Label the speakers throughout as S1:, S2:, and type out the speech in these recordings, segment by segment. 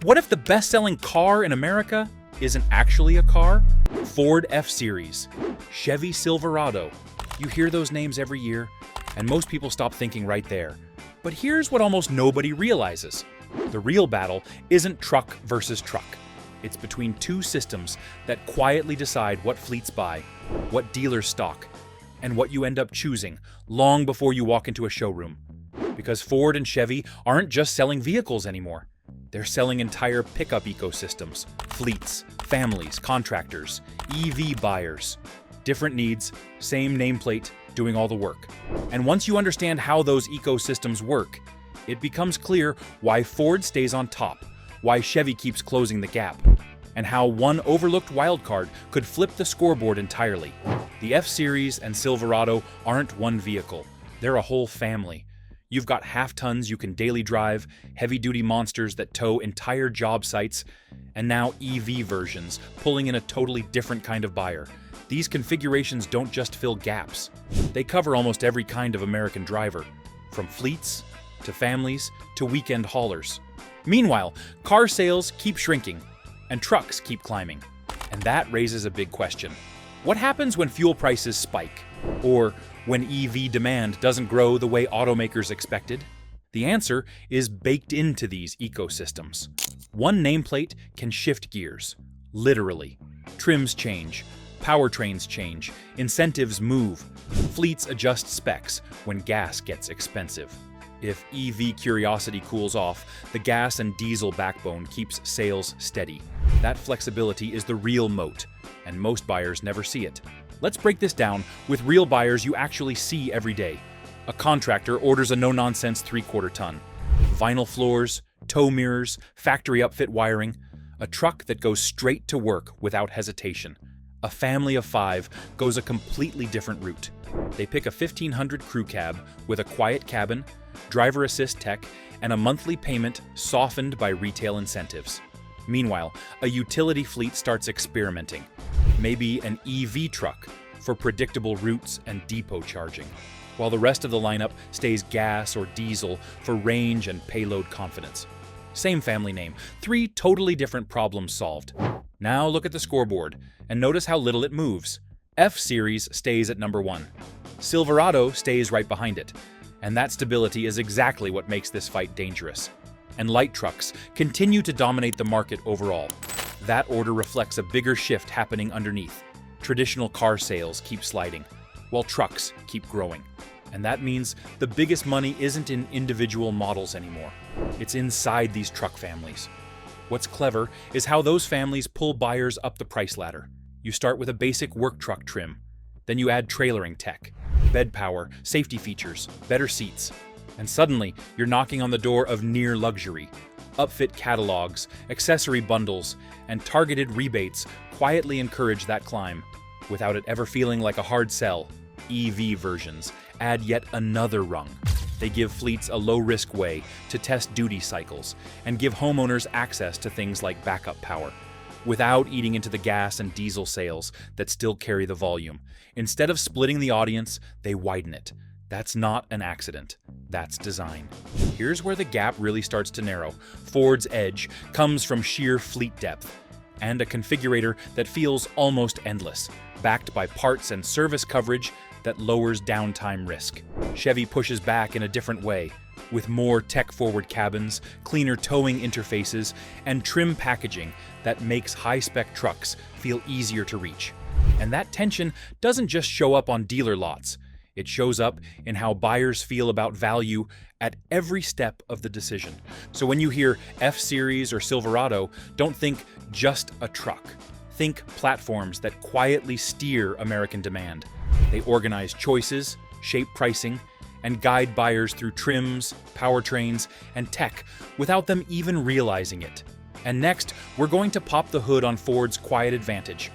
S1: What if the best-selling car in America isn't actually a car? Ford F-Series, Chevy Silverado. You hear those names every year, and most people stop thinking right there. But here's what almost nobody realizes. The real battle isn't truck versus truck. It's between two systems that quietly decide what fleets buy, what dealers stock, and what you end up choosing long before you walk into a showroom. Because Ford and Chevy aren't just selling vehicles anymore. They're selling entire pickup ecosystems, fleets, families, contractors, EV buyers. Different needs, same nameplate, doing all the work. And once you understand how those ecosystems work, it becomes clear why Ford stays on top, why Chevy keeps closing the gap, and how one overlooked wildcard could flip the scoreboard entirely. The F-Series and Silverado aren't one vehicle, they're a whole family. You've got half-tons you can daily drive, heavy-duty monsters that tow entire job sites, and now EV versions, pulling in a totally different kind of buyer. These configurations don't just fill gaps. They cover almost every kind of American driver, from fleets, to families, to weekend haulers. Meanwhile, car sales keep shrinking, and trucks keep climbing. And that raises a big question. What happens when fuel prices spike? Or when EV demand doesn't grow the way automakers expected? The answer is baked into these ecosystems. One nameplate can shift gears, literally. Trims change, powertrains change, incentives move, fleets adjust specs when gas gets expensive. If EV curiosity cools off, the gas and diesel backbone keeps sales steady. That flexibility is the real moat, and most buyers never see it. Let's break this down with real buyers you actually see every day. A contractor orders a no-nonsense 3/4 ton. Vinyl floors, tow mirrors, factory upfit wiring. A truck that goes straight to work without hesitation. A family of 5 goes a completely different route. They pick a 1500 crew cab with a quiet cabin, driver assist tech, and a monthly payment softened by retail incentives. Meanwhile, a utility fleet starts experimenting. Maybe an EV truck for predictable routes and depot charging, while the rest of the lineup stays gas or diesel for range and payload confidence. Same family name, 3 totally different problems solved. Now look at the scoreboard and notice how little it moves. F-Series stays at number 1. Silverado stays right behind it. And that stability is exactly what makes this fight dangerous. And light trucks continue to dominate the market overall. That order reflects a bigger shift happening underneath. Traditional car sales keep sliding, while trucks keep growing. And that means the biggest money isn't in individual models anymore. It's inside these truck families. What's clever is how those families pull buyers up the price ladder. You start with a basic work truck trim. Then you add trailering tech, bed power, safety features, better seats. And suddenly, you're knocking on the door of near luxury. Upfit catalogs, accessory bundles, and targeted rebates quietly encourage that climb. Without it ever feeling like a hard sell, EV versions add yet another rung. They give fleets a low-risk way to test duty cycles and give homeowners access to things like backup power, without eating into the gas and diesel sales that still carry the volume. Instead of splitting the audience, they widen it. That's not an accident. That's design. Here's where the gap really starts to narrow. Ford's edge comes from sheer fleet depth and a configurator that feels almost endless, backed by parts and service coverage that lowers downtime risk. Chevy pushes back in a different way, with more tech-forward cabins, cleaner towing interfaces, and trim packaging that makes high-spec trucks feel easier to reach. And that tension doesn't just show up on dealer lots. It shows up in how buyers feel about value at every step of the decision. So when you hear F-Series or Silverado, don't think just a truck. Think platforms that quietly steer American demand. They organize choices, shape pricing, and guide buyers through trims, powertrains, and tech without them even realizing it. And next, we're going to pop the hood on Ford's quiet advantage,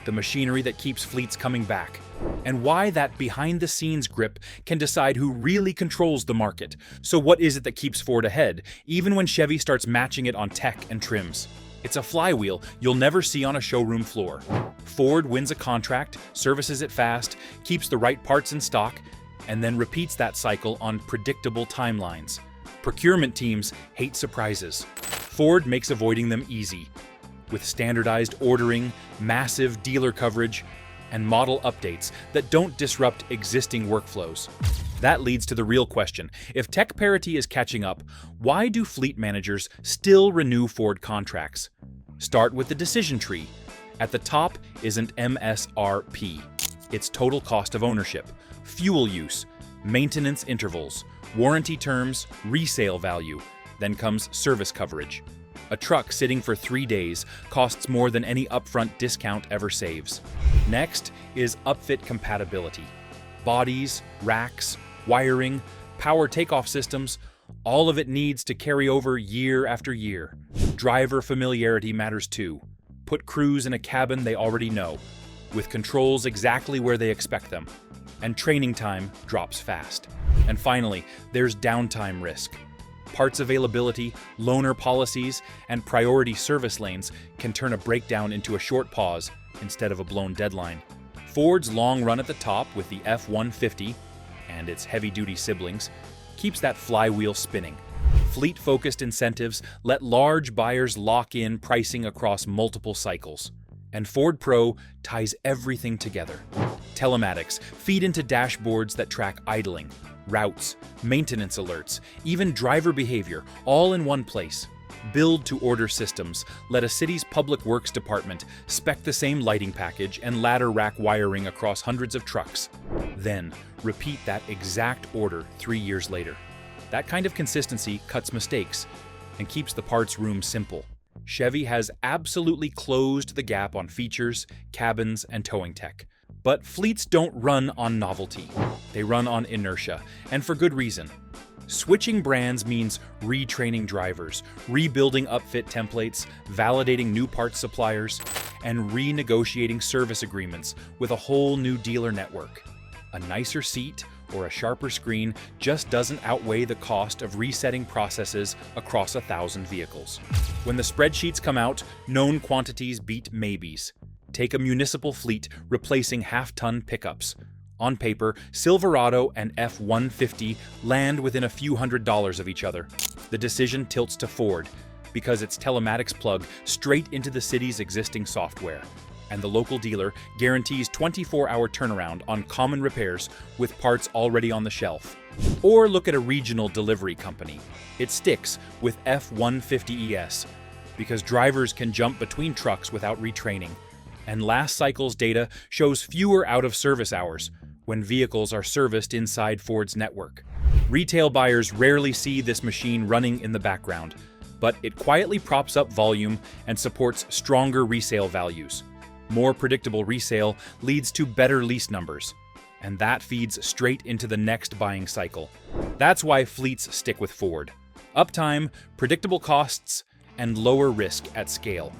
S1: the machinery that keeps fleets coming back, and why that behind-the-scenes grip can decide who really controls the market. So what is it that keeps Ford ahead, even when Chevy starts matching it on tech and trims? It's a flywheel you'll never see on a showroom floor. Ford wins a contract, services it fast, keeps the right parts in stock, and then repeats that cycle on predictable timelines. Procurement teams hate surprises. Ford makes avoiding them easy, with standardized ordering, massive dealer coverage, and model updates that don't disrupt existing workflows. That leads to the real question. If tech parity is catching up, why do fleet managers still renew Ford contracts? Start with the decision tree. At the top is an MSRP. It's total cost of ownership, fuel use, maintenance intervals, warranty terms, resale value. Then comes service coverage. A truck sitting for 3 days costs more than any upfront discount ever saves. Next is upfit compatibility. Bodies, racks, wiring, power takeoff systems, all of it needs to carry over year after year. Driver familiarity matters too. Put crews in a cabin they already know, with controls exactly where they expect them. And training time drops fast. And finally, there's downtime risk. Parts availability, loaner policies, and priority service lanes can turn a breakdown into a short pause instead of a blown deadline. Ford's long run at the top with the F-150 and its heavy-duty siblings keeps that flywheel spinning. Fleet-focused incentives let large buyers lock in pricing across multiple cycles. And Ford Pro ties everything together. Telematics feed into dashboards that track idling, routes, maintenance alerts, even driver behavior, all in one place. Build-to-order systems let a city's public works department spec the same lighting package and ladder rack wiring across hundreds of trucks. Then, repeat that exact order 3 years later. That kind of consistency cuts mistakes and keeps the parts room simple. Chevy has absolutely closed the gap on features, cabins, and towing tech. But fleets don't run on novelty. They run on inertia, and for good reason. Switching brands means retraining drivers, rebuilding upfit templates, validating new parts suppliers, and renegotiating service agreements with a whole new dealer network. A nicer seat or a sharper screen just doesn't outweigh the cost of resetting processes across 1,000 vehicles. When the spreadsheets come out, known quantities beat maybes. Take a municipal fleet replacing half-ton pickups. On paper, Silverado and F-150 land within a few $100s of each other. The decision tilts to Ford, because its telematics plug straight into the city's existing software. And the local dealer guarantees 24-hour turnaround on common repairs with parts already on the shelf. Or look at a regional delivery company. It sticks with F-150ES, because drivers can jump between trucks without retraining. And last cycle's data shows fewer out-of-service hours when vehicles are serviced inside Ford's network. Retail buyers rarely see this machine running in the background, but it quietly props up volume and supports stronger resale values. More predictable resale leads to better lease numbers, and that feeds straight into the next buying cycle. That's why fleets stick with Ford. Uptime, predictable costs, and lower risk at scale.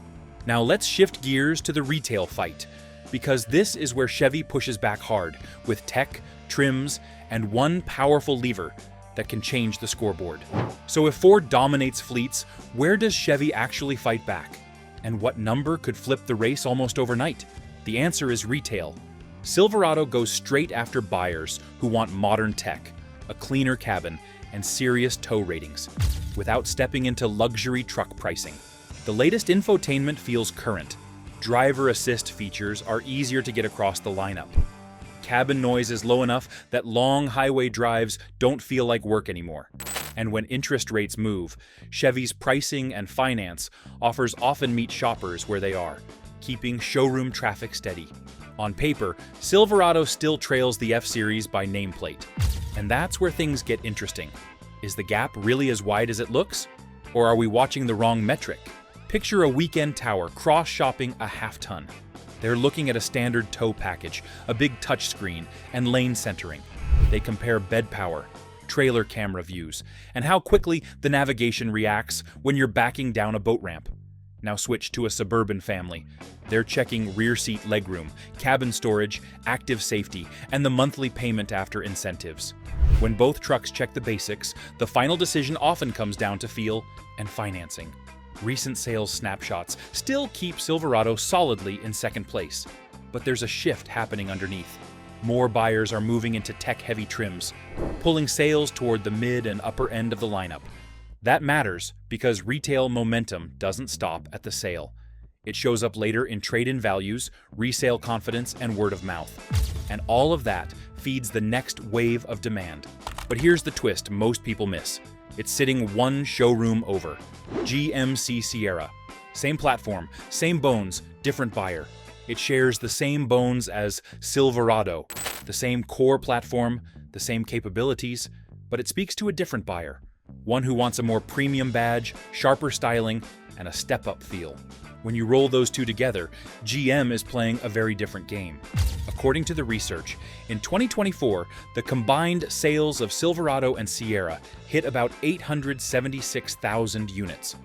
S1: Now let's shift gears to the retail fight, because this is where Chevy pushes back hard with tech, trims, and one powerful lever that can change the scoreboard. So if Ford dominates fleets, where does Chevy actually fight back? And what number could flip the race almost overnight? The answer is retail. Silverado goes straight after buyers who want modern tech, a cleaner cabin, and serious tow ratings, without stepping into luxury truck pricing. The latest infotainment feels current. Driver assist features are easier to get across the lineup. Cabin noise is low enough that long highway drives don't feel like work anymore. And when interest rates move, Chevy's pricing and finance offers often meet shoppers where they are, keeping showroom traffic steady. On paper, Silverado still trails the F-Series by nameplate. And that's where things get interesting. Is the gap really as wide as it looks? Or are we watching the wrong metric? Picture a weekend tower cross-shopping a half-ton. They're looking at a standard tow package, a big touchscreen, and lane centering. They compare bed power, trailer camera views, and how quickly the navigation reacts when you're backing down a boat ramp. Now switch to a suburban family. They're checking rear seat legroom, cabin storage, active safety, and the monthly payment after incentives. When both trucks check the basics, the final decision often comes down to feel and financing. Recent sales snapshots still keep Silverado solidly in second place, but there's a shift happening underneath. More buyers are moving into tech-heavy trims, pulling sales toward the mid and upper end of the lineup. That matters because retail momentum doesn't stop at the sale. It shows up later in trade-in values, resale confidence, and word of mouth. And all of that feeds the next wave of demand. But here's the twist most people miss. It's sitting one showroom over. GMC Sierra. Same platform, same bones, different buyer. It shares the same bones as Silverado, the same core platform, the same capabilities, but it speaks to a different buyer. One who wants a more premium badge, sharper styling, and a step-up feel. When you roll those two together, GM is playing a very different game. According to the research, in 2024, the combined sales of Silverado and Sierra hit about 876,000 units,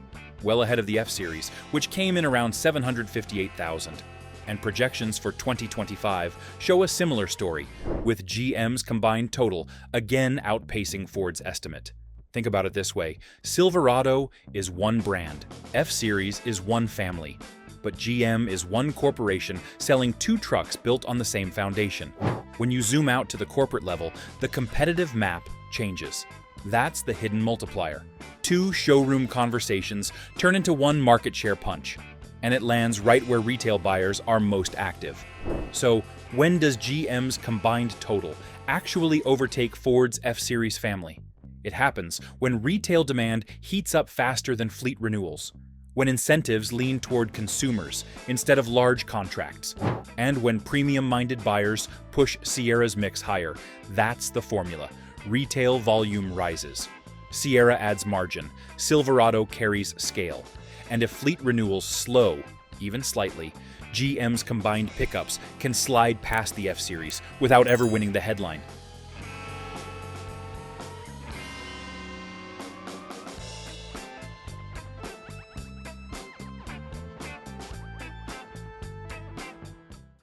S1: well ahead of the F-Series, which came in around 758,000. And projections for 2025 show a similar story, with GM's combined total again outpacing Ford's estimate. Think about it this way. Silverado is one brand, F-Series is one family, but GM is one corporation selling two trucks built on the same foundation. When you zoom out to the corporate level, the competitive map changes. That's the hidden multiplier. Two showroom conversations turn into one market share punch, and it lands right where retail buyers are most active. So, when does GM's combined total actually overtake Ford's F-Series family? It happens when retail demand heats up faster than fleet renewals, when incentives lean toward consumers instead of large contracts, and when premium-minded buyers push Sierra's mix higher. That's the formula. Retail volume rises. Sierra adds margin. Silverado carries scale. And if fleet renewals slow, even slightly, GM's combined pickups can slide past the F-Series without ever winning the headline.